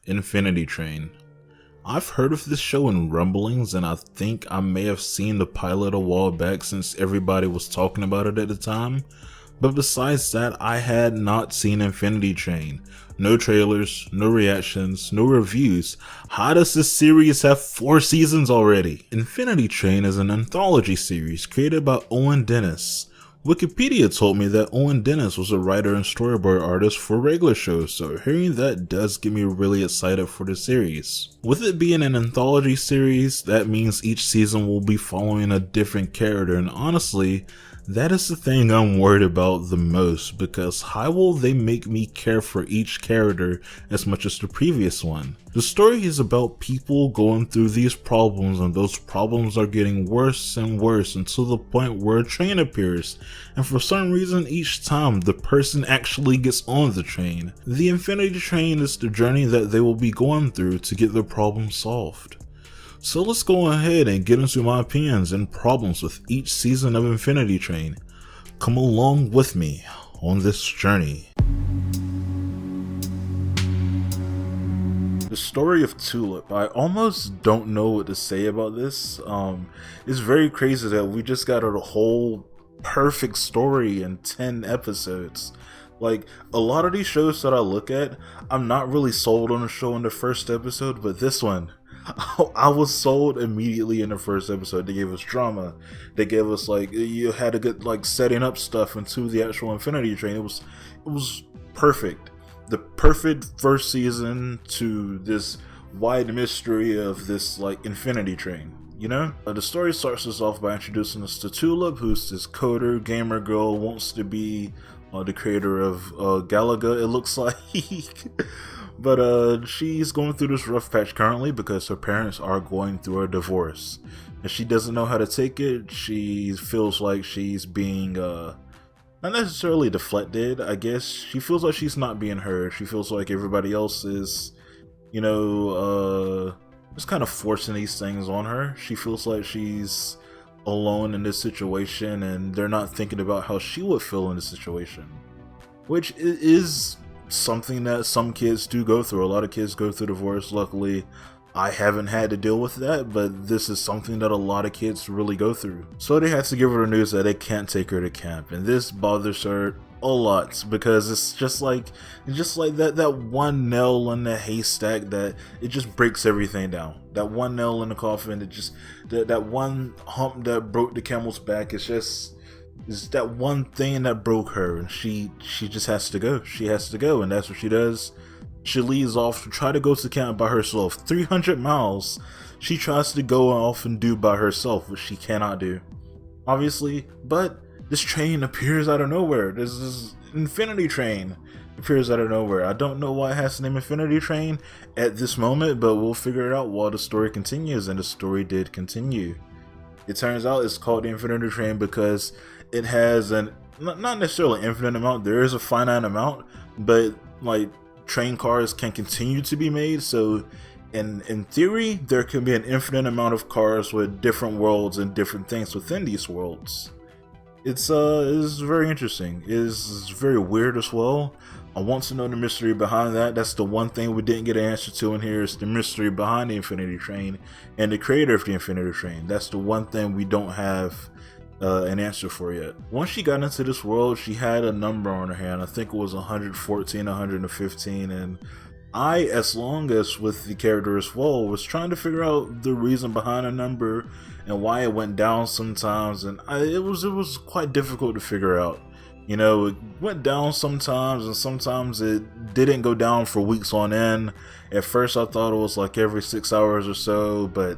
Infinity Train. I've heard of this show in rumblings, and I think I may have seen the pilot a while back since everybody was talking about it at the time. But besides that, I had not seen Infinity Train. No trailers, no reactions, no reviews. How does this series have 4 seasons already? Infinity Train is an anthology series created by Owen Dennis. Wikipedia told me that Owen Dennis was a writer and storyboard artist for regular shows, so hearing that does get me really excited for the series. With it being an anthology series, that means each season will be following a different character, and honestly, that is the thing I'm worried about the most, because how will they make me care for each character as much as the previous one? The story is about people going through these problems, and those problems are getting worse and worse until the point where a train appears, and for some reason each time the person actually gets on the train. The Infinity Train is the journey that they will be going through to get their problem solved. So let's go ahead and get into my opinions and problems with each season of Infinity Train. Come along with me on this journey. The story of Tulip. I almost don't know what to say about this. It's very crazy that we just got a whole perfect story in 10 episodes. Like, a lot of these shows that I look at, I'm not really sold on the show in the first episode, but this one, I was sold immediately in the first episode. They gave us drama. They gave us, like, you had a good, like, setting up stuff into the actual Infinity Train. It was perfect. The perfect first season to this wide mystery of this, like, Infinity Train. You know? The story starts us off by introducing us to Tulip, who's this coder, gamer girl, wants to be the creator of Galaga, it looks like. But she's going through this rough patch currently because her parents are going through a divorce. And she doesn't know how to take it. She feels like she's being, not necessarily deflected, I guess. She feels like she's not being heard. She feels like everybody else is, you know, just kind of forcing these things on her. She feels like she's alone in this situation and they're not thinking about how she would feel in this situation. Which is something that some kids do go through. A lot of kids go through divorce. Luckily, I haven't had to deal with that, but this is something that a lot of kids really go through. So they have to give her the news that they can't take her to camp, and this bothers her a lot because it's just like that one nail in the haystack that it just breaks everything down. That one nail in the coffin, it just that one hump that broke the camel's back. It's that one thing that broke her, and she just has to go. She has to go, and that's what she does. She leaves off to try to go to camp by herself. 300 miles she tries to go off and do by herself, which she cannot do, obviously. But this train appears out of nowhere. This Infinity Train appears out of nowhere. I don't know why it has the name Infinity Train at this moment, but we'll figure it out while the story continues, and the story did continue. It turns out it's called the Infinity Train because it has an, not necessarily infinite amount, there is a finite amount, but like train cars can continue to be made, so in theory there can be an infinite amount of cars with different worlds and different things within these worlds. It's very interesting. It's very weird as well. I want to know the mystery behind that. That's the one thing we didn't get an answer to in here, is the mystery behind the Infinity Train and the creator of the Infinity Train. That's the one thing we don't have an answer for yet. Once she got into this world, she had a number on her hand. I think it was 114, 115, and I, as long as with the character as well, was trying to figure out the reason behind a number and why it went down sometimes, and it was quite difficult to figure out. You know, it went down sometimes, and sometimes it didn't go down for weeks on end. At first I thought it was like every 6 hours or so, but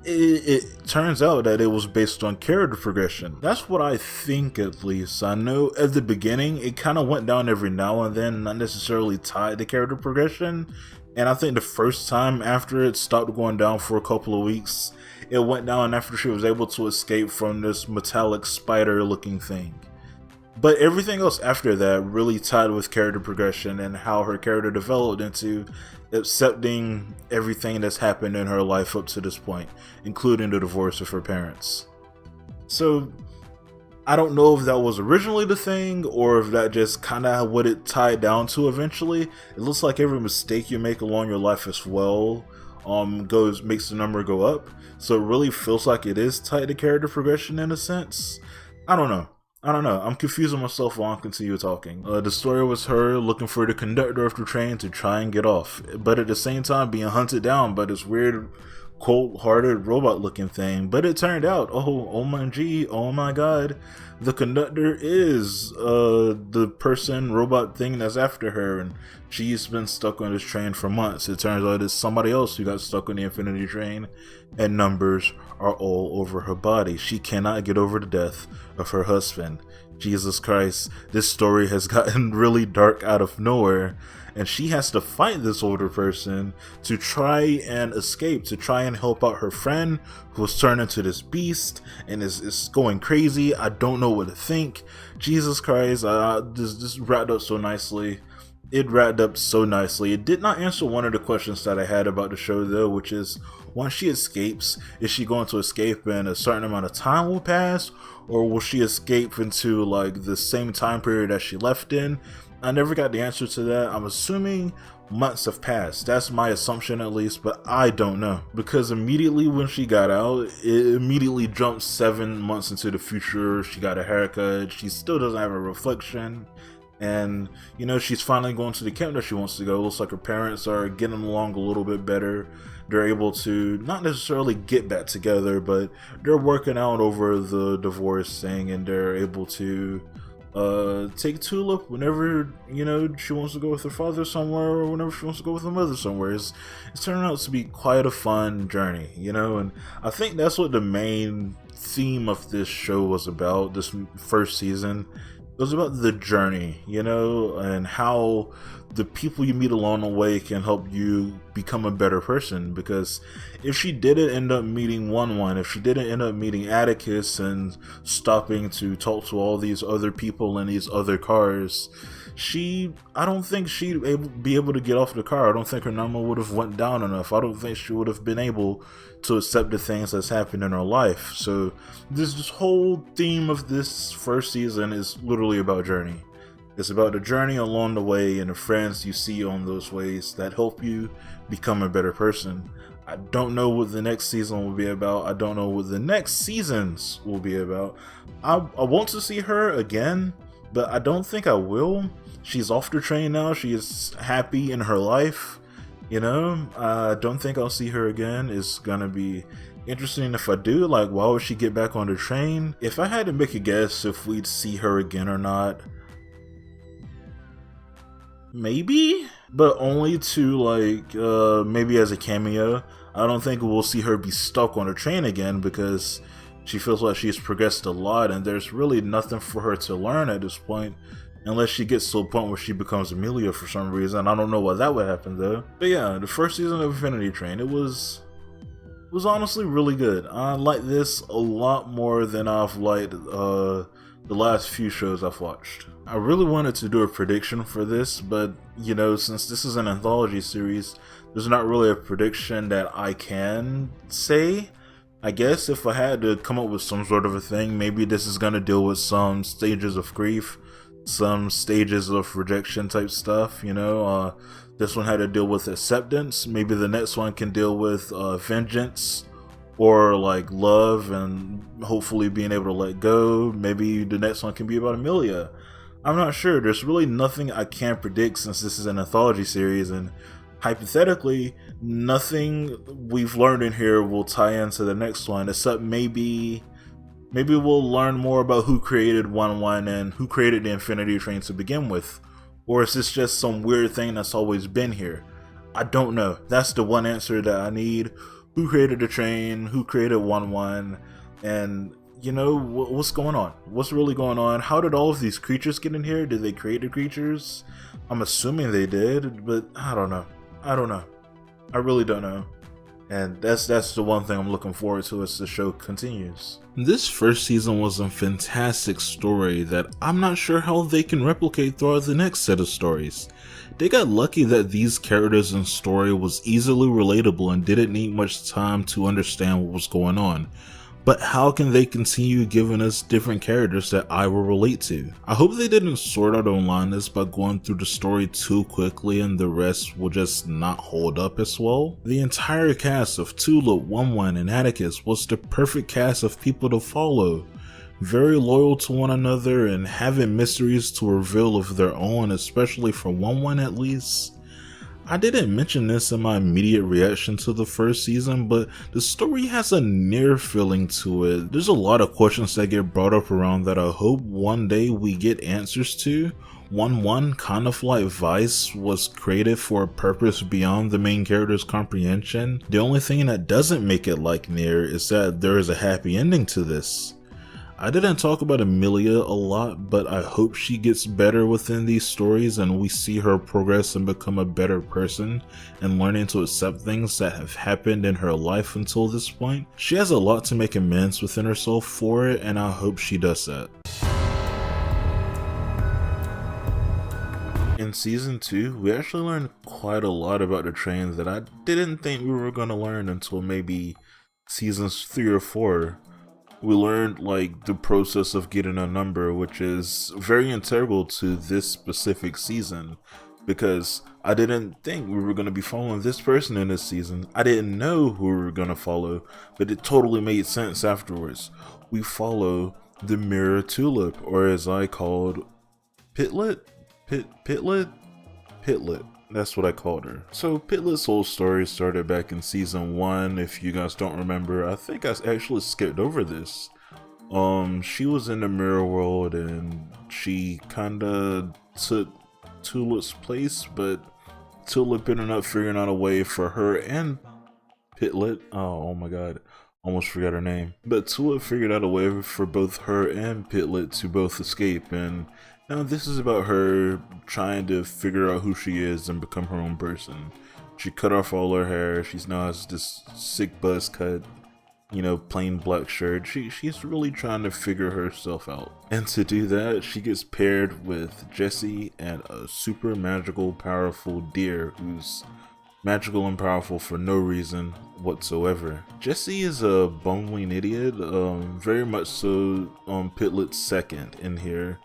it turns out that it was based on character progression. That's what I think, at least. I know at the beginning it kind of went down every now and then, not necessarily tied to character progression. And I think the first time after it stopped going down for a couple of weeks, it went down after she was able to escape from this metallic spider looking thing. But everything else after that really tied with character progression and how her character developed into accepting everything that's happened in her life up to this point, including the divorce of her parents. So I don't know if that was originally the thing or if that just kind of what it tied down to eventually. It looks like every mistake you make along your life as well makes the number go up. So it really feels like it is tied to character progression in a sense. I don't know. I'm confusing myself while I continue talking. The story was her looking for the conductor of the train to try and get off, but at the same time being hunted down by this weird, cold-hearted robot-looking thing. But it turned out, oh my god, the conductor is the person robot thing that's after her, and she's been stuck on this train for months. It turns out it's somebody else who got stuck on the Infinity Train, and numbers are all over her body. She cannot get over the death of her husband. Jesus Christ, this story has gotten really dark out of nowhere, and she has to fight this older person to try and escape, to try and help out her friend who was turned into this beast and is going crazy. I don't know what to think. Jesus Christ, this wrapped up so nicely. It wrapped up so nicely. It did not answer one of the questions that I had about the show though, which is, once she escapes, is she going to escape and a certain amount of time will pass, or will she escape into like the same time period that she left in? I never got the answer to that. I'm assuming months have passed. That's my assumption at least, but I don't know. Because immediately when she got out, it immediately jumped 7 months into the future. She got a haircut. She still doesn't have a reflection. And, you know, she's finally going to the camp that she wants to go. Looks like her parents are getting along a little bit better. They're able to not necessarily get back together, but they're working out over the divorce thing, and they're able to take Tulip whenever, you know, she wants to go with her father somewhere, or whenever she wants to go with her mother somewhere. It's turning out to be quite a fun journey, you know, and I think that's what the main theme of this show was about, this first season. It was about the journey, you know, and how the people you meet along the way can help you become a better person. Because if she didn't end up meeting One, if she didn't end up meeting Atticus and stopping to talk to all these other people in these other cars, I don't think she'd be able to get off the car. I don't think her number would have went down enough. I don't think she would have been able to accept the things that's happened in her life. So this whole theme of this first season is literally about journey. It's about the journey along the way and the friends you see on those ways that help you become a better person. I don't know what the next season will be about. I don't know what the next seasons will be about. I want to see her again, but I don't think I will. She's off the train now. She is happy in her life. You know, I don't think I'll see her again. It's gonna be interesting if I do. Like, why would she get back on the train? If I had to make a guess if we'd see her again or not, maybe, but only to like maybe as a cameo. I don't think we'll see her be stuck on a train again, because she feels like she's progressed a lot and there's really nothing for her to learn at this point, unless she gets to a point where she becomes Amelia for some reason. I don't know why that would happen though. But yeah, the first season of Infinity Train, it was honestly really good. I like this a lot more than I've liked the last few shows I've watched. I really wanted to do a prediction for this, but you know, since this is an anthology series, there's not really a prediction that I can say. I guess if I had to come up with some sort of a thing, maybe this is gonna deal with some stages of grief, some stages of rejection type stuff, you know. This one had to deal with acceptance. Maybe the next one can deal with vengeance, or like love and hopefully being able to let go. Maybe the next one can be about Amelia. I'm not sure. There's really nothing I can predict since this is an anthology series, and hypothetically nothing we've learned in here will tie into the next one, except maybe we'll learn more about who created One and who created the Infinity Train to begin with. Or is this just some weird thing that's always been here? I don't know. That's the one answer that I need. Who created the train? Who created One? And, you know, what's going on? What's really going on? How did all of these creatures get in here? Did they create the creatures? I'm assuming they did, but I don't know. I really don't know. And that's the one thing I'm looking forward to as the show continues. This first season was a fantastic story that I'm not sure how they can replicate throughout the next set of stories. They got lucky that these characters and story was easily relatable and didn't need much time to understand what was going on. but how can they continue giving us different characters that I will relate to? I hope they didn't sort out online this by going through the story too quickly and the rest will just not hold up as well. The entire cast of Tulip, One and Atticus was the perfect cast of people to follow. Very loyal to one another and having mysteries to reveal of their own, especially for One at least. I didn't mention this in my immediate reaction to the first season, but the story has a near feeling to it. There's a lot of questions that get brought up around that I hope one day we get answers to. One, kind of like Vice, was created for a purpose beyond the main character's comprehension. The only thing that doesn't make it like Nier is that there is a happy ending to this. I didn't talk about Emilia a lot, but I hope she gets better within these stories and we see her progress and become a better person and learning to accept things that have happened in her life until this point. She has a lot to make amends within herself for it, and I hope she does that. In Season 2, we actually learned quite a lot about the trains that I didn't think we were going to learn until maybe Seasons 3 or 4. We learned like the process of getting a number, which is very integral to this specific season, because I didn't think we were going to be following this person in this season. I didn't know who we were going to follow, but it totally made sense afterwards. We follow the Mirror Tulip, or as I called Pitlet? Pitlet. That's what I called her. So Pitlet's whole story started back in Season 1. If you guys don't remember, I think I actually skipped over this. She was in the mirror world and she kinda took Tulip's place, but Tulip ended up figuring out a way for her and Pitlet, oh my god, almost forgot her name. But Tulip figured out a way for both her and Pitlet to both escape, and now this is about her trying to figure out who she is and become her own person. She cut off all her hair, she's now has this sick buzz cut, you know, plain black shirt. She's really trying to figure herself out. And to do that, she gets paired with Jessie and a super magical, powerful deer who's magical and powerful for no reason whatsoever. Jessie is a bumbling idiot, very much so Pitlet's second in here.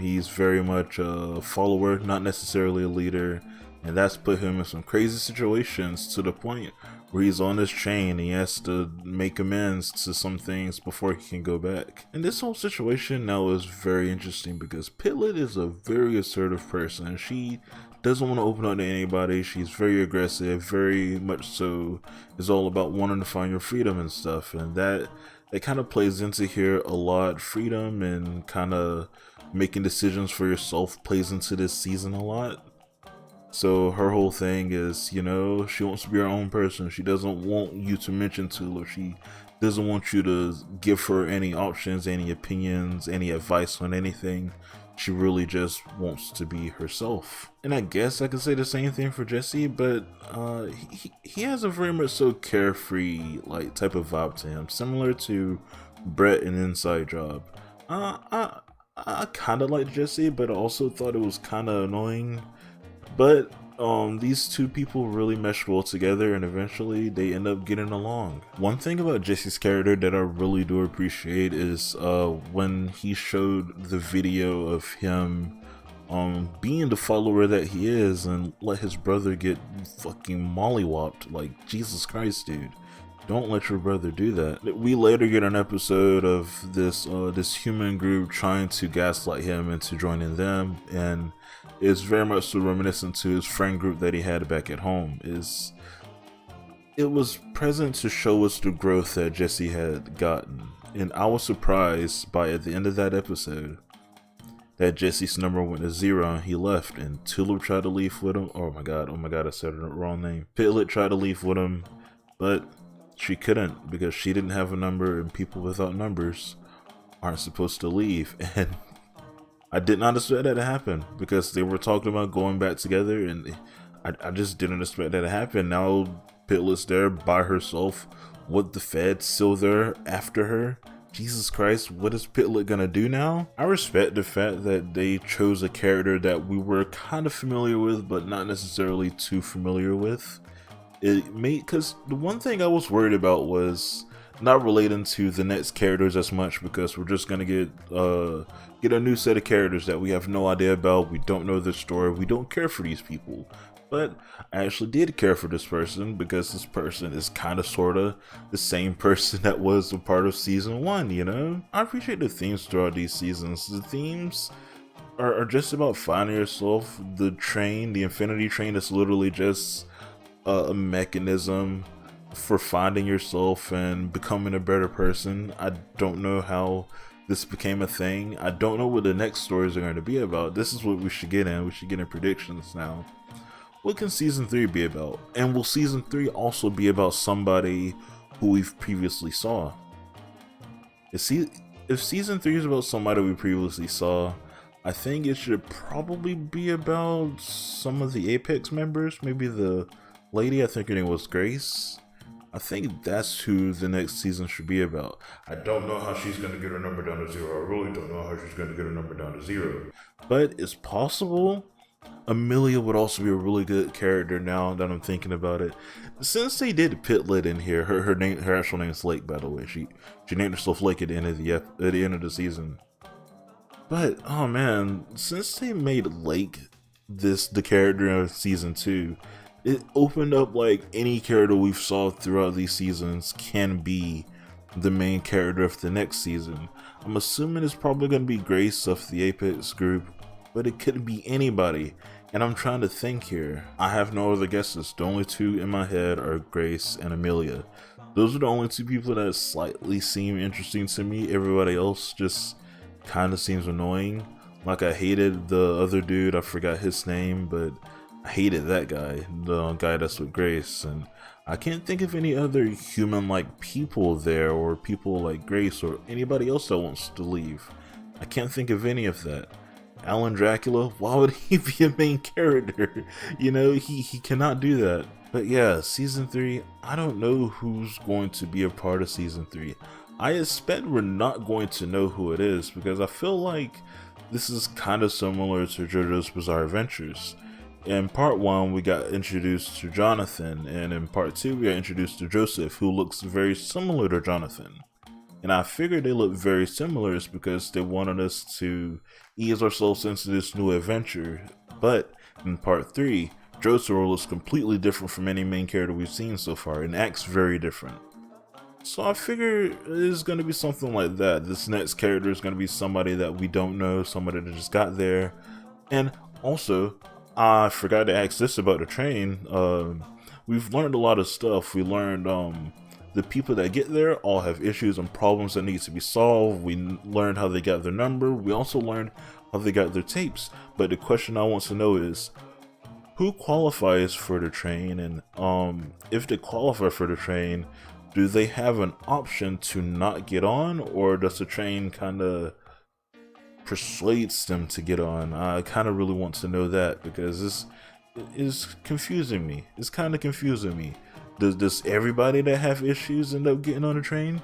He's very much a follower, not necessarily a leader, and that's put him in some crazy situations to the point where he's on this train and he has to make amends to some things before he can go back. And this whole situation now is very interesting because Pitlet is a very assertive person. She doesn't want to open up to anybody. She's very aggressive, very much so is all about wanting to find your freedom and stuff, and that kind of plays into here a lot. Freedom and kind of making decisions for yourself plays into this season a lot. So her whole thing is, you know, she wants to be her own person. She doesn't want you to mention Tulip. She doesn't want you to give her any options, any opinions, any advice on anything. She really just wants to be herself. And I guess I could say the same thing for Jessie, but he has a very much so carefree like type of vibe to him, similar to Brett in Inside Job. I kind of liked Jessie, but I also thought it was kind of annoying. But these two people really mesh well together, and eventually they end up getting along. One thing about Jessie's character that I really do appreciate is when he showed the video of him being the follower that he is and let his brother get fucking mollywopped. Like, Jesus Christ, dude. Don't let your brother do that. We later get an episode of this this human group trying to gaslight him into joining them, and it's very much so reminiscent to his friend group that he had back at home. It was present to show us the growth that Jessie had gotten, and I was surprised by at the end of that episode that Jesse's number went to 0 and he left, and Tulip tried to leave with him. Oh my god, I said the wrong name. Pitlet tried to leave with him, but she couldn't because she didn't have a number, and people without numbers aren't supposed to leave. And I did not expect that to happen because they were talking about going back together, and I just didn't expect that to happen. Now Pitlet's there by herself with the feds still there after her. Jesus Christ, what is Pitlet gonna do now? I respect the fact that they chose a character that we were kind of familiar with, but not necessarily too familiar with. It made, because the one thing I was worried about was not relating to the next characters as much because we're just gonna get a new set of characters that we have no idea about. We don't know their story. We don't care for these people. But I actually did care for this person because this person is kind of sorta the same person that was a part of season 1, you know? I appreciate the themes throughout these seasons. The themes are just about finding yourself. The train, the Infinity Train, is literally just a mechanism for finding yourself and becoming a better person. I don't know how this became a thing. I don't know what the next stories are going to be about. This is what we should get in. We should get in predictions now. What can season 3 be about? And will season 3 also be about somebody who we've previously saw? If season 3 is about somebody we previously saw, I think it should probably be about some of the Apex members. Maybe the lady, I think her name was Grace. I think that's who the next season should be about. I don't know how she's going to get her number down to 0. I really don't know how she's going to get her number down to 0. But it's possible. Amelia would also be a really good character now that I'm thinking about it. Since they did Pitlet in here, her actual name is Lake, by the way. She named herself Lake at the end of the season. But oh man, since they made Lake the character of season 2, it opened up like any character we've saw throughout these seasons can be the main character of the next season. I'm assuming it's probably going to be Grace of the Apex group, but it could be anybody. And I'm trying to think here. I have no other guesses. The only two in my head are Grace and Amelia. Those are the only two people that slightly seem interesting to me. Everybody else just kind of seems annoying. Like, I hated the other dude, I forgot his name, but I hated that guy, the guy that's with Grace. And I can't think of any other human-like people there, or people like Grace, or anybody else that wants to leave. I can't think of any of that. Alan Dracula, why would he be a main character? You know, he cannot do that. But yeah, season 3, I don't know who's going to be a part of season 3. I expect we're not going to know who it is, because I feel like this is kind of similar to JoJo's Bizarre Adventures. In part 1, we got introduced to Jonathan, and in part 2, we got introduced to Joseph, who looks very similar to Jonathan. And I figured they look very similar is because they wanted us to ease ourselves into this new adventure. But in part 3, Jotaro looks completely different from any main character we've seen so far and acts very different. So I figure it's going to be something like that. This next character is going to be somebody that we don't know, somebody that just got there. And also, I forgot to ask this about the train. We've learned a lot of stuff. We learned the people that get there all have issues and problems that need to be solved. We learned how they got their number. We also learned how they got their tapes. But the question I want to know is, who qualifies for the train? And if they qualify for the train, do they have an option to not get on? Or does the train kind of persuades them to get on? I kind of really want to know that, because this is confusing me. It's kind of confusing me. Does everybody that have issues end up getting on the train?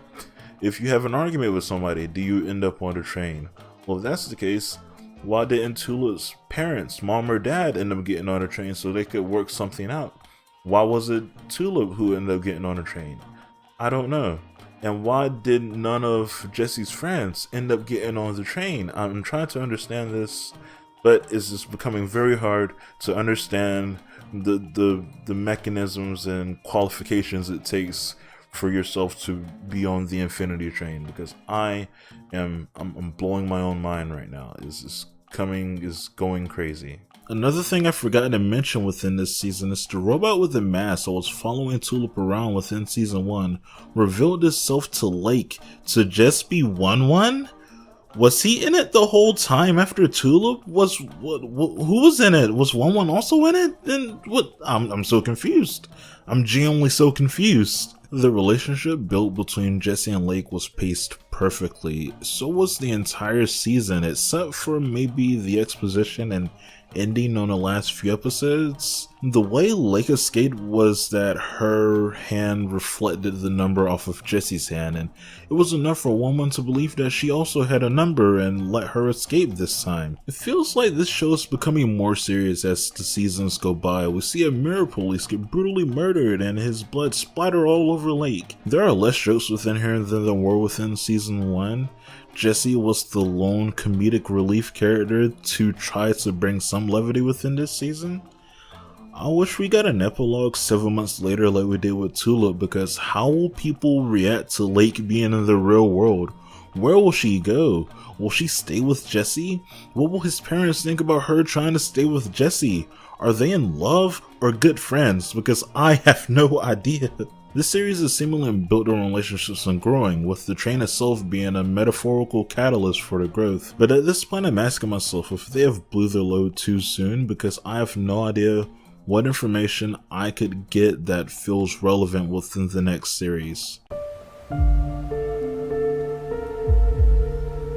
If you have an argument with somebody, do you end up on the train? Well, if that's the case, why didn't Tulip's parents, mom or dad, end up getting on the train so they could work something out? Why was it Tulip who ended up getting on the train? I don't know. And why did none of Jesse's friends end up getting on the train? I'm trying to understand this, but it's just becoming very hard to understand the mechanisms and qualifications it takes for yourself to be on the Infinity Train, because I'm blowing my own mind right now. Is going crazy. Another thing I forgot to mention within this season is the robot with the mask that was following Tulip around within season 1 revealed itself to Lake to just be 1-1? Was he in it the whole time after Tulip? Who was in it? Was 1-1 also in it? Then what? I'm so confused. I'm genuinely so confused. The relationship built between Jesse and Lake was paced perfectly. So was the entire season, except for maybe the exposition and ending on the last few episodes. The way Lake escaped was that her hand reflected the number off of Jesse's hand, and it was enough for Woman to believe that she also had a number and let her escape this time. It feels like this show is becoming more serious as the seasons go by. We see a mirror police get brutally murdered and his blood splatter all over Lake. There are less jokes within here than there were within season 1. Jesse was the lone comedic relief character to try to bring some levity within this season. I wish we got an epilogue 7 months later like we did with Tulip, because how will people react to Lake being in the real world? Where will she go? Will she stay with Jesse? What will his parents think about her trying to stay with Jesse? Are they in love or good friends? Because I have no idea. This series is seemingly built on relationships and growing, with the train itself being a metaphorical catalyst for the growth. But at this point I'm asking myself if they have blew their load too soon, because I have no idea what information I could get that feels relevant within the next series.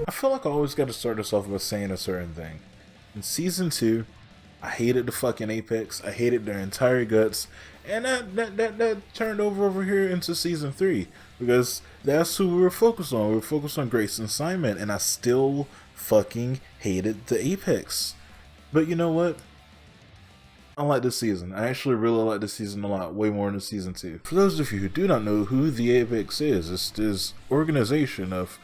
I feel like I always gotta start this off by saying a certain thing. In season 2, I hated the fucking Apex, I hated their entire guts, and that turned over here into season 3, because that's who we were focused on. We were focused on Grace and Simon, and I still fucking hated the Apex. But you know what? I like this season. I actually really like this season a lot, way more than season 2. For those of you who do not know who the Apex is, it's this organization of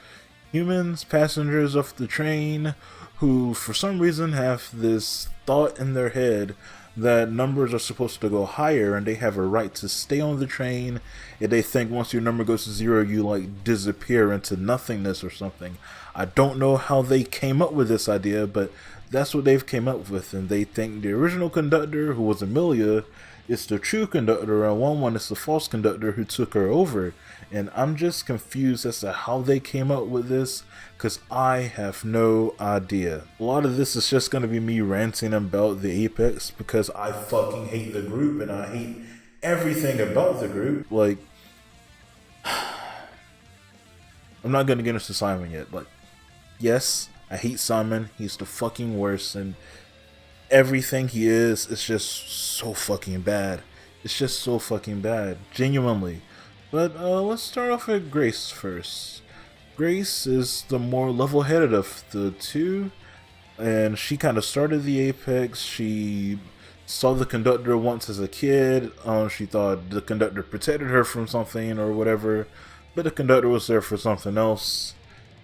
humans, passengers of the train, who for some reason have this thought in their head that numbers are supposed to go higher and they have a right to stay on the train, and they think once your number goes to 0 you like disappear into nothingness or something. I don't know how they came up with this idea, but that's what they've came up with, and they think the original conductor, who was Amelia, is the true conductor, and one is the false conductor who took her over. And I'm just confused as to how they came up with this, because I have no idea. A lot of this is just going to be me ranting about the Apex, because I fucking hate the group, and I hate everything about the group. Like, I'm not going to get into Simon yet, but yes, I hate Simon. He's the fucking worst, and everything he is just so fucking bad. It's just so fucking bad, genuinely. But let's start off with Grace first. Grace is the more level-headed of the two, and she kind of started the Apex. She saw the conductor once as a kid. She thought the conductor protected her from something or whatever, but the conductor was there for something else.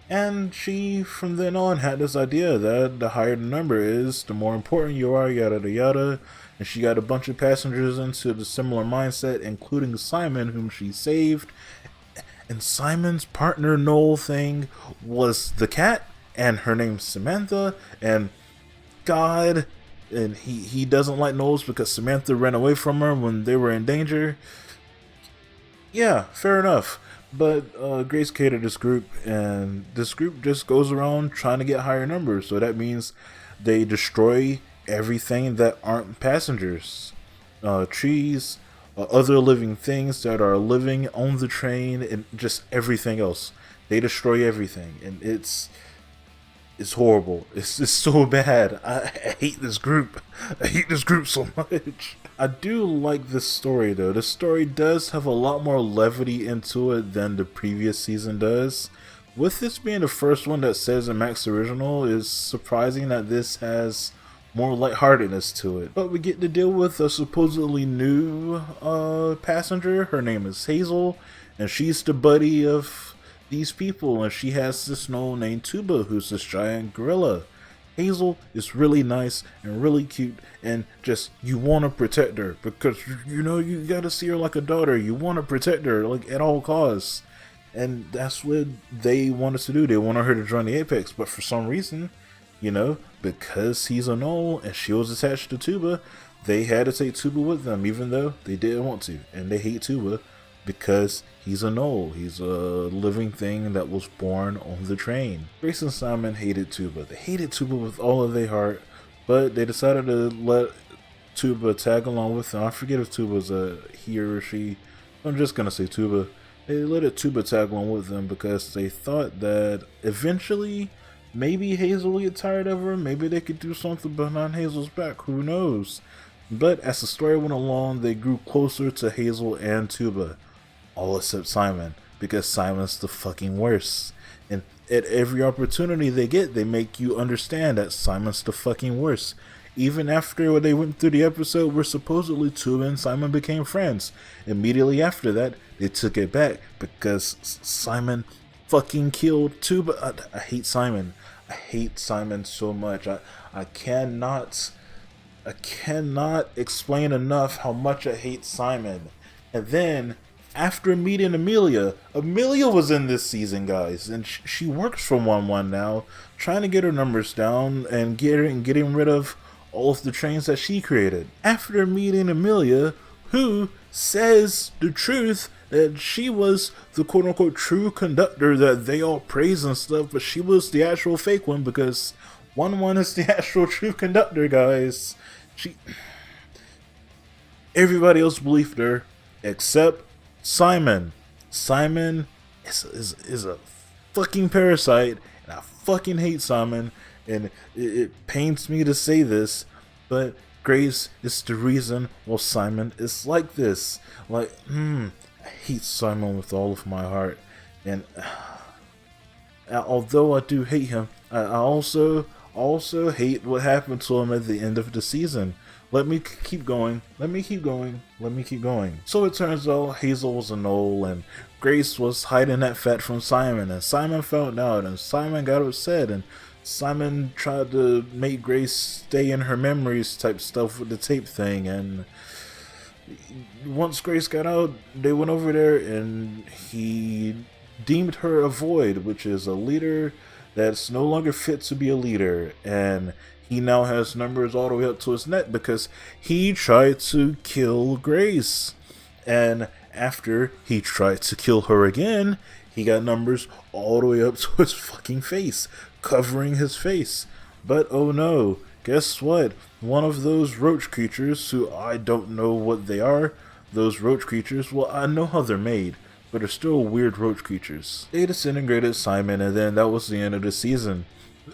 And she, from then on, had this idea that the higher the number is, the more important you are, yada yada yada. And she got a bunch of passengers into the similar mindset, including Simon, whom she saved. And Simon's partner Noel thing was the cat, and her name's Samantha. And God, and he doesn't like Noel's because Samantha ran away from her when they were in danger. Yeah, fair enough. But Grace created this group, and this group just goes around trying to get higher numbers. So that means they destroy everything that aren't passengers, trees, other living things that are living on the train, and just everything else. They destroy everything, and it's horrible. It's so bad. I hate this group. I hate this group so much. I do like this story though. The story does have a lot more levity into it than the previous season does. With this being the first one that says a Max original, it's surprising that this has more lightheartedness to it. But we get to deal with a supposedly new passenger. Her name is Hazel, and she's the buddy of these people, and she has this gnoll named Tuba, who's this giant gorilla. Hazel is really nice and really cute, and just, you want to protect her, because, you know, you gotta see her like a daughter. You want to protect her, like, at all costs. And that's what they wanted to do. They wanted her to join the Apex, but for some reason, you know, because he's a gnoll and she was attached to Tuba, they had to take Tuba with them, even though they didn't want to. And they hate Tuba because he's a gnoll. He's a living thing that was born on the train. Grace and Simon hated Tuba. They hated Tuba with all of their heart, but they decided to let Tuba tag along with them. I forget if Tuba's a he or she. I'm just gonna say Tuba. They let Tuba tag along with them because they thought that eventually Maybe Hazel will get tired of her. Maybe they could do something behind Hazel's back. Who knows? But as the story went along, they grew closer to Hazel and Tuba. All except Simon, because Simon's the fucking worst. And at every opportunity they get, they make you understand that Simon's the fucking worst. Even after they went through the episode where supposedly Tuba and Simon became friends, immediately after that, they took it back because Simon fucking killed Tuba. I hate Simon. I hate Simon so much. I cannot explain enough how much I hate Simon. And then after meeting Amelia was in this season, guys, and she works for 1-1 now, trying to get her numbers down and getting rid of all of the trains that she created. After meeting Amelia, who says the truth that she was the quote-unquote true conductor that they all praise and stuff, but she was the actual fake one because 1-1 is the actual true conductor, guys. Everybody else believed her except Simon. Simon is a fucking parasite, and I fucking hate Simon, and it pains me to say this, but Grace is the reason why Simon is like this. Like, I hate Simon with all of my heart, and although I do hate him, I also hate what happened to him at the end of the season. Let me keep going. So it turns out Hazel was a knoll, and Grace was hiding that fat from Simon, and Simon found out, and Simon got upset, and Simon tried to make Grace stay in her memories type stuff with the tape thing, and once Grace got out, they went over there, and he deemed her a void, which is a leader that's no longer fit to be a leader, and he now has numbers all the way up to his neck because he tried to kill Grace. And after he tried to kill her again, he got numbers all the way up to his fucking face, covering his face. But oh no, guess what? One of those roach creatures, who I don't know what they are, those roach creatures, well, I know how they're made, but they're still weird roach creatures. They disintegrated Simon, and then that was the end of the season.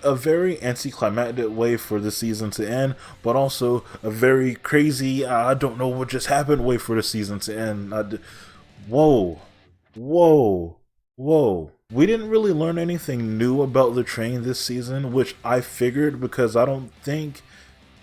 A very anticlimactic way for the season to end, but also a very crazy, I don't know what just happened way for the season to end. Whoa. We didn't really learn anything new about the train this season, which I figured because I don't think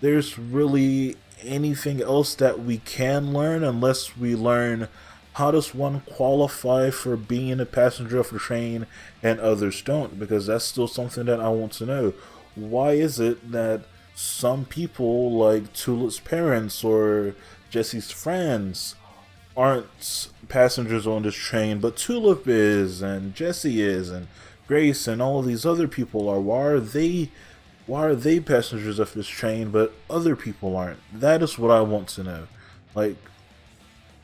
there's really anything else that we can learn unless we learn how does one qualify for being a passenger of a train and others don't, because that's still something that I want to know. Why is it that some people, like Tulip's parents or Jesse's friends, aren't passengers on this train, but Tulip is, and Jesse is, and Grace and all of these other people are? Why are they passengers of this train, but other people aren't? That is what I want to know. Like,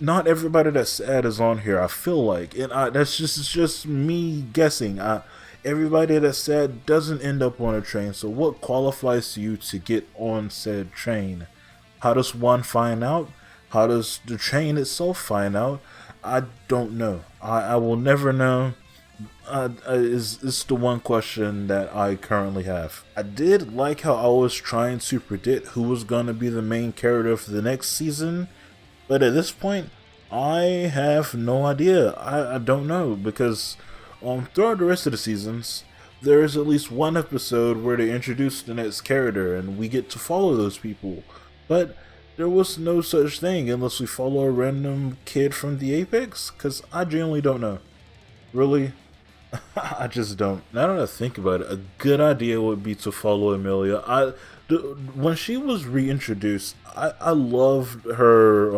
not everybody that's sad is on here, I feel like, and that's just me guessing. Everybody that's sad doesn't end up on a train. So what qualifies you to get on said train? How does one find out? How does the train itself find out? I don't know. I will never know. Is the one question that I currently have. I did like how I was trying to predict who was going to be the main character for the next season, but at this point, I have no idea. I don't know, because throughout the rest of the seasons, there is at least one episode where they introduce the next character, and we get to follow those people. But there was no such thing unless we follow a random kid from the Apex, because I genuinely don't know. Really? I just don't. Now that I think about it, a good idea would be to follow Amelia. When she was reintroduced, I loved her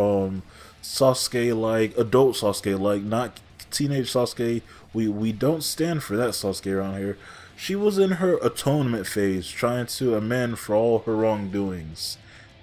Sasuke-like, adult Sasuke-like, not teenage Sasuke. We don't stand for that Sasuke around here. She was in her atonement phase, trying to amend for all her wrongdoings.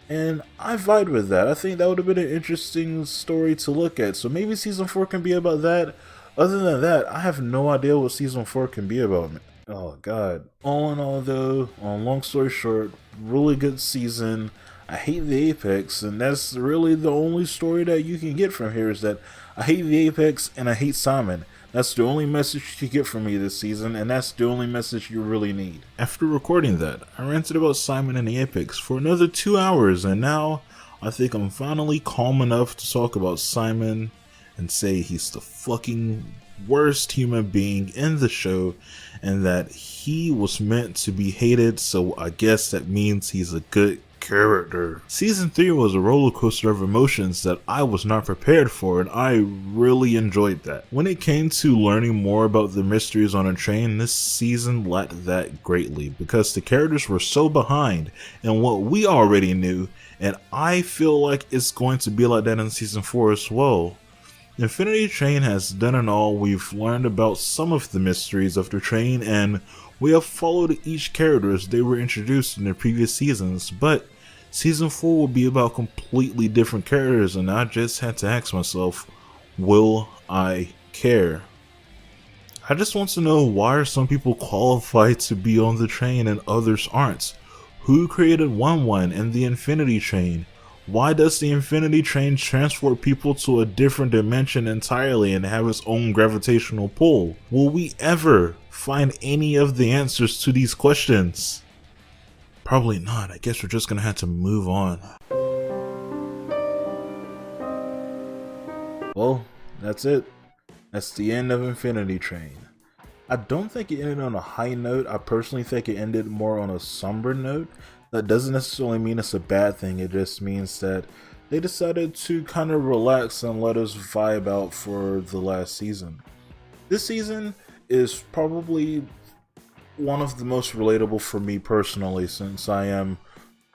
And I vibed with that. I think that would have been an interesting story to look at. So maybe Season 4 can be about that. Other than that, I have no idea what Season 4 can be about. Oh god. All in all though, long story short, really good season. I hate the Apex, and that's really the only story that you can get from here is that I hate the Apex and I hate Simon. That's the only message you get from me this season, and that's the only message you really need. After recording that, I ranted about Simon and the Apex for another 2 hours, and now I think I'm finally calm enough to talk about Simon and say he's the fucking worst human being in the show, and that he was meant to be hated, so I guess that means he's a good character. Season 3 was a roller coaster of emotions that I was not prepared for, and I really enjoyed that. When it came to learning more about the mysteries on a train, this season lacked that greatly because the characters were so behind in what we already knew, and I feel like it's going to be like that in season 4 as well. Infinity Train has done it all. We've learned about some of the mysteries of the train, and we have followed each character as they were introduced in the previous seasons, but season 4 will be about completely different characters, and I just had to ask myself, will I care? I just want to know, why are some people qualified to be on the train and others aren't? Who created 1-1 and the Infinity Train? Why does the Infinity Train transport people to a different dimension entirely and have its own gravitational pull? Will we ever find any of the answers to these questions? Probably not. I guess we're just gonna have to move on. Well, that's it. That's the end of Infinity Train. I don't think it ended on a high note. I personally think it ended more on a somber note. That doesn't necessarily mean it's a bad thing, it just means that they decided to kind of relax and let us vibe out for the last season. This season is probably one of the most relatable for me personally, since I am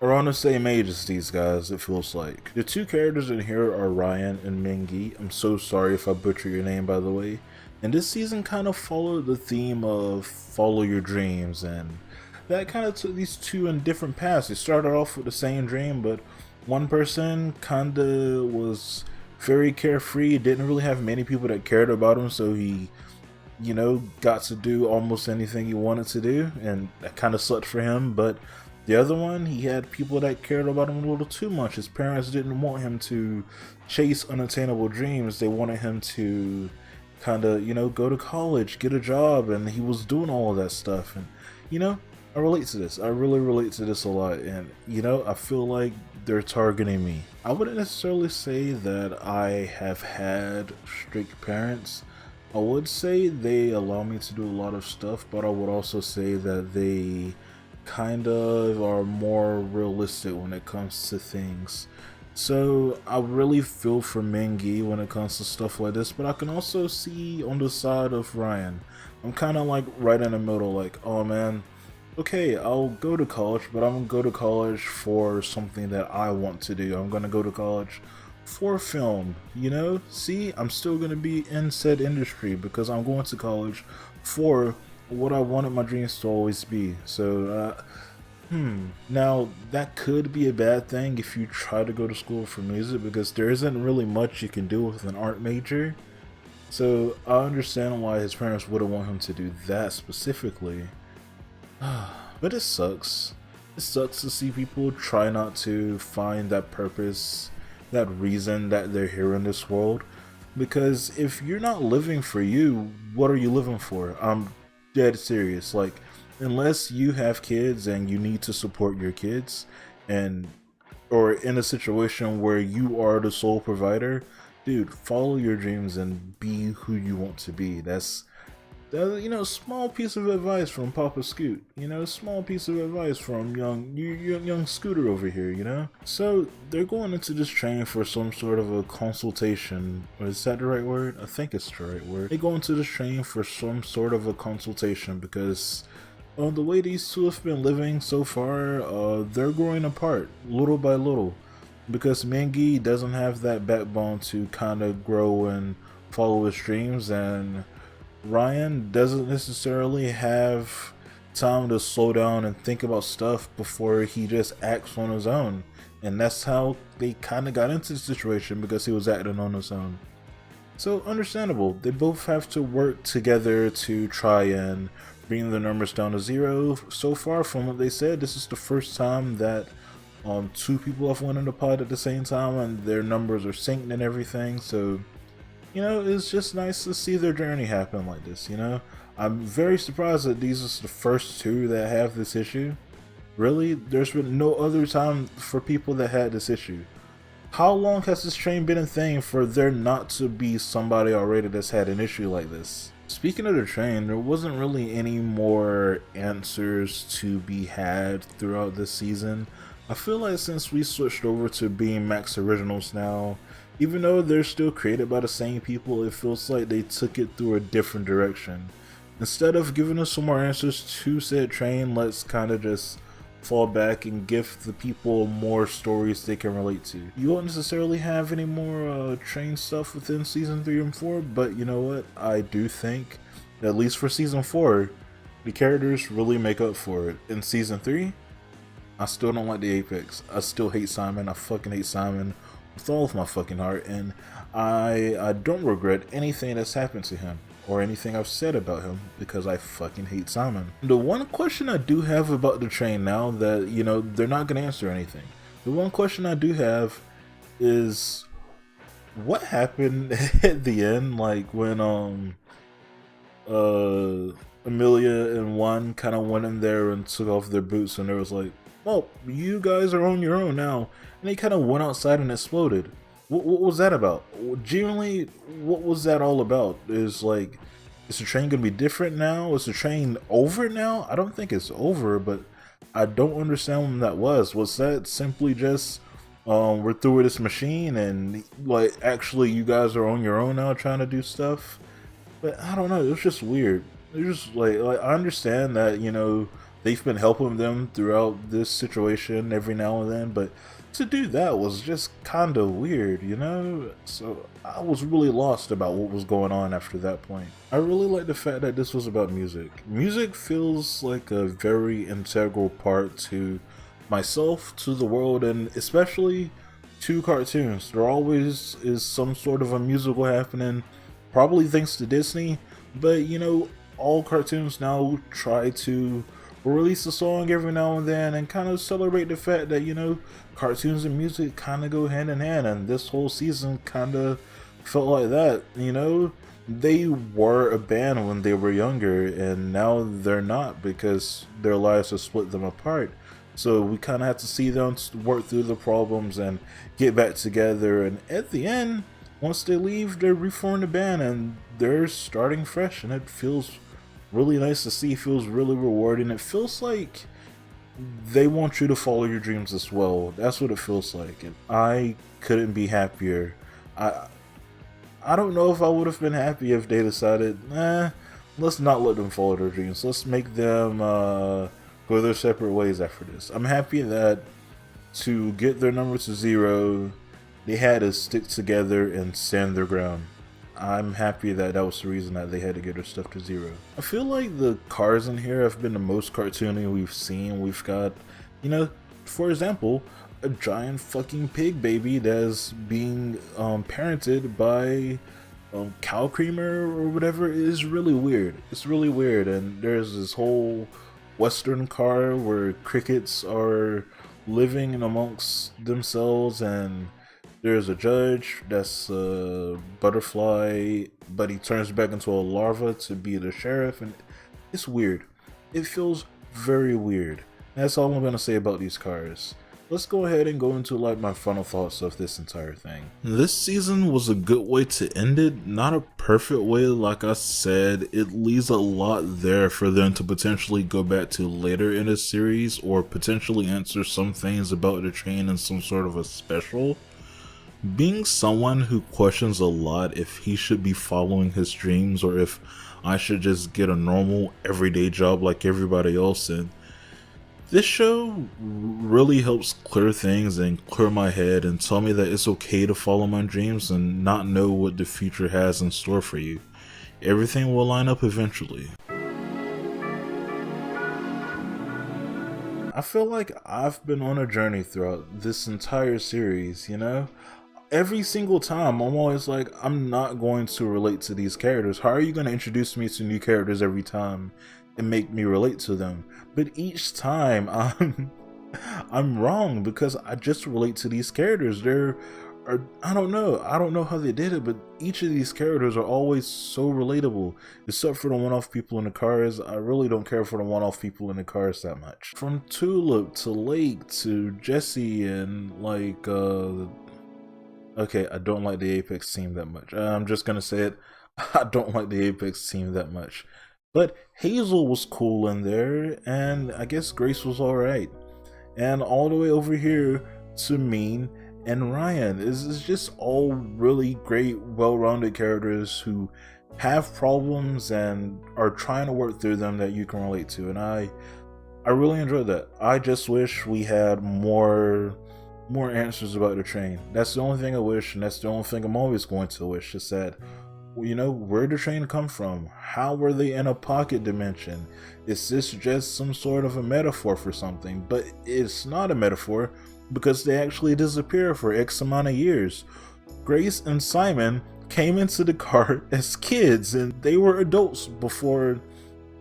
around the same age as these guys, it feels like. The two characters in here are Ryan and Mingi. I'm so sorry if I butcher your name, by the way. And this season kind of followed the theme of follow your dreams, and that kind of took these two in different paths. They started off with the same dream, but one person kind of was very carefree, didn't really have many people that cared about him, so he, you know, got to do almost anything he wanted to do, and that kind of sucked for him. But the other one, he had people that cared about him a little too much. His parents didn't want him to chase unattainable dreams. They wanted him to kind of, you know, go to college, get a job, and he was doing all of that stuff. And, you know, I relate to this. I really relate to this a lot, and you know, I feel like they're targeting me. I wouldn't necessarily say that I have had strict parents. I would say they allow me to do a lot of stuff, but I would also say that they kind of are more realistic when it comes to things. So I really feel for Mingi when it comes to stuff like this, but I can also see on the side of Ryan. I'm kind of like right in the middle, like, oh man, okay, I'll go to college, but I'm gonna go to college for something that I want to do. I'm gonna go to college for film, you know? See, I'm still gonna be in said industry because I'm going to college for what I wanted my dreams to always be. So, now that could be a bad thing if you try to go to school for music, because there isn't really much you can do with an art major. So I understand why his parents wouldn't want him to do that specifically. But it sucks. It sucks to see people try not to find that purpose, that reason that they're here in this world. Because if you're not living for you, what are you living for? I'm dead serious. Like, unless you have kids and you need to support your kids, and or in a situation where you are the sole provider, dude, follow your dreams and be who you want to be. That's, you know, small piece of advice from Papa Scoot. You know, small piece of advice from young Scooter over here, you know? So, they're going into this train for some sort of a consultation. Or is that the right word? I think it's the right word. They go into this train for some sort of a consultation because the way these two have been living so far, they're growing apart, little by little. Because Mingi doesn't have that backbone to kind of grow and follow his dreams, and Ryan doesn't necessarily have time to slow down and think about stuff before he just acts on his own. And that's how they kind of got into the situation, because he was acting on his own. So understandable, they both have to work together to try and bring the numbers down to zero. So far from what they said, this is the first time that two people have went in the pod at the same time and their numbers are synced and everything. So, you know, it's just nice to see their journey happen like this, you know? I'm very surprised that these are the first two that have this issue. Really? There's been no other time for people that had this issue. How long has this train been a thing for there not to be somebody already that's had an issue like this? Speaking of the train, there wasn't really any more answers to be had throughout this season. I feel like since we switched over to being Max Originals now, even though they're still created by the same people, it feels like they took it through a different direction. Instead of giving us some more answers to said train, let's kind of just fall back and give the people more stories they can relate to. You won't necessarily have any more train stuff within season 3 and 4, but you know what? I do think, at least for season 4, the characters really make up for it. In season 3, I still don't like the Apex. I still hate Simon. I fucking hate Simon with all of my fucking heart, and I don't regret anything that's happened to him or anything I've said about him because I fucking hate Simon. The one question I do have about the train now that, you know, they're not gonna answer anything. The one question I do have is what happened at the end, like when Amelia and Juan kind of went in there and took off their boots and there was like, well, you guys are on your own now, and they kind of went outside and exploded. What was that about? Genuinely, what was that all about? Is the train gonna be different now? Is the train over now? I don't think it's over, but I don't understand when that was. Was that simply just we're through with this machine and like actually you guys are on your own now trying to do stuff? But I don't know. It was just weird. It was just like I understand that, you know, they've been helping them throughout this situation every now and then, but to do that was just kind of weird, you know? So I was really lost about what was going on after that point. I really like the fact that this was about music. Music feels like a very integral part to myself, to the world, and especially to cartoons. There always is some sort of a musical happening, probably thanks to Disney, but you know, all cartoons now try to release a song every now and then and kind of celebrate the fact that, you know, cartoons and music kind of go hand in hand, and this whole season kind of felt like that. You know, they were a band when they were younger and now they're not because their lives have split them apart. So we kind of have to see them work through the problems and get back together, and at the end, once they leave, they reform the band and they're starting fresh, and it feels really nice to see. It feels really rewarding. It feels like they want you to follow your dreams as well. That's what it feels like, and I couldn't be happier. I don't know if I would have been happy if they decided, let's not let them follow their dreams. Let's make them go their separate ways after this. I'm happy that to get their number to 0, they had to stick together and stand their ground. I'm happy that that was the reason that they had to get their stuff to 0. I feel like the cars in here have been the most cartoony we've seen. We've got, you know, for example, a giant fucking pig baby that's being parented by cow creamer or whatever. It is really weird. It's really weird. And there's this whole western car where crickets are living in amongst themselves, and there's a judge that's a butterfly, but he turns back into a larva to be the sheriff, and it's weird. It feels very weird. That's all I'm gonna say about these cars. Let's go ahead and go into like my final thoughts of this entire thing. This season was a good way to end it. Not a perfect way, like I said. It leaves a lot there for them to potentially go back to later in the series, or potentially answer some things about the train in some sort of a special. Being someone who questions a lot if he should be following his dreams or if I should just get a normal everyday job like everybody else, and this show really helps clear things and clear my head and tell me that it's okay to follow my dreams and not know what the future has in store for you. Everything will line up eventually. I feel like I've been on a journey throughout this entire series, you know? Every single time, I'm always like, I'm not going to relate to these characters. How are you going to introduce me to new characters every time and make me relate to them? But each time, I'm wrong because I just relate to these characters. I don't know how they did it, but each of these characters are always so relatable, except for the one-off people in the cars. I really don't care for the one-off people in the cars that much. From Tulip to Lake to Jesse and like, okay, I don't like the Apex team that much. I'm just gonna say it. I don't like the Apex team that much. But Hazel was cool in there, and I guess Grace was alright. And all the way over here to Mean and Ryan is just all really great, well-rounded characters who have problems and are trying to work through them that you can relate to, and I really enjoyed that. I just wish we had more answers about the train. That's the only thing I wish, and that's the only thing I'm always going to wish, is that, you know, where did the train come from? How were they in a pocket dimension? Is this just some sort of a metaphor for something? But it's not a metaphor, because they actually disappear for X amount of years. Grace and Simon came into the car as kids, and they were adults before,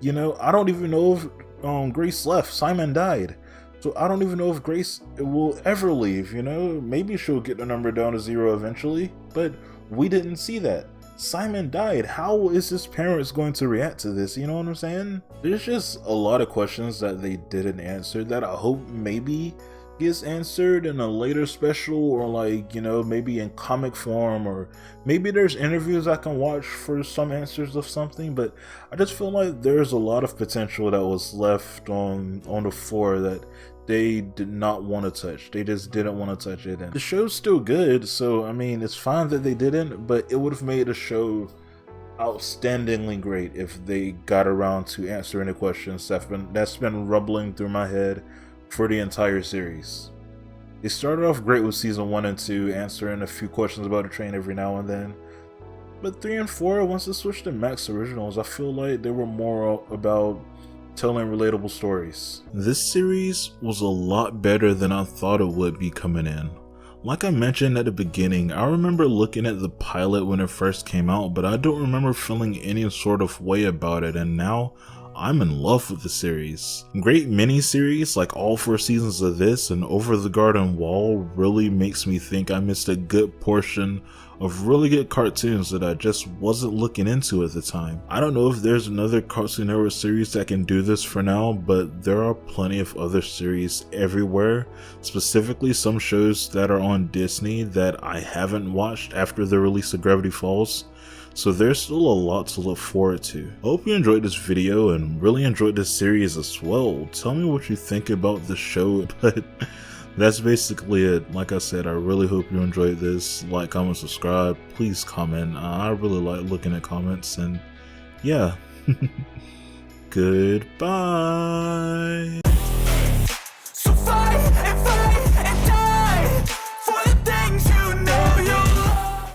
you know, I don't even know if Grace left. Simon died. So I don't even know if Grace will ever leave, you know? Maybe she'll get the number down to 0 eventually, but we didn't see that. Simon died. How is his parents going to react to this? You know what I'm saying? There's just a lot of questions that they didn't answer that I hope maybe gets answered in a later special, or like, you know, maybe in comic form, or maybe there's interviews I can watch for some answers of something. But I just feel like there's a lot of potential that was left on the floor that they did not want to touch. They just didn't want to touch it. And the show's still good, so I mean, it's fine that they didn't, but it would have made the show outstandingly great if they got around to answering the questions that's been rumbling through my head for the entire series. They started off great with season 1 and 2, answering a few questions about the train every now and then. But 3 and 4, once they switched to Max Originals, I feel like they were more about telling relatable stories. This series was a lot better than I thought it would be coming in. Like I mentioned at the beginning, I remember looking at the pilot when it first came out, but I don't remember feeling any sort of way about it, and now I'm in love with the series. Great mini-series like all 4 seasons of this and Over the Garden Wall really makes me think I missed a good portion of really good cartoons that I just wasn't looking into at the time. I don't know if there's another Cartoon Network series that can do this for now, but there are plenty of other series everywhere, specifically some shows that are on Disney that I haven't watched after the release of Gravity Falls. So there's still a lot to look forward to. I hope you enjoyed this video and really enjoyed this series as well. Tell me what you think about the show, but that's basically it. Like I said, I really hope you enjoyed this. Like, comment, subscribe, please comment. I really like looking at comments, and yeah. Goodbye.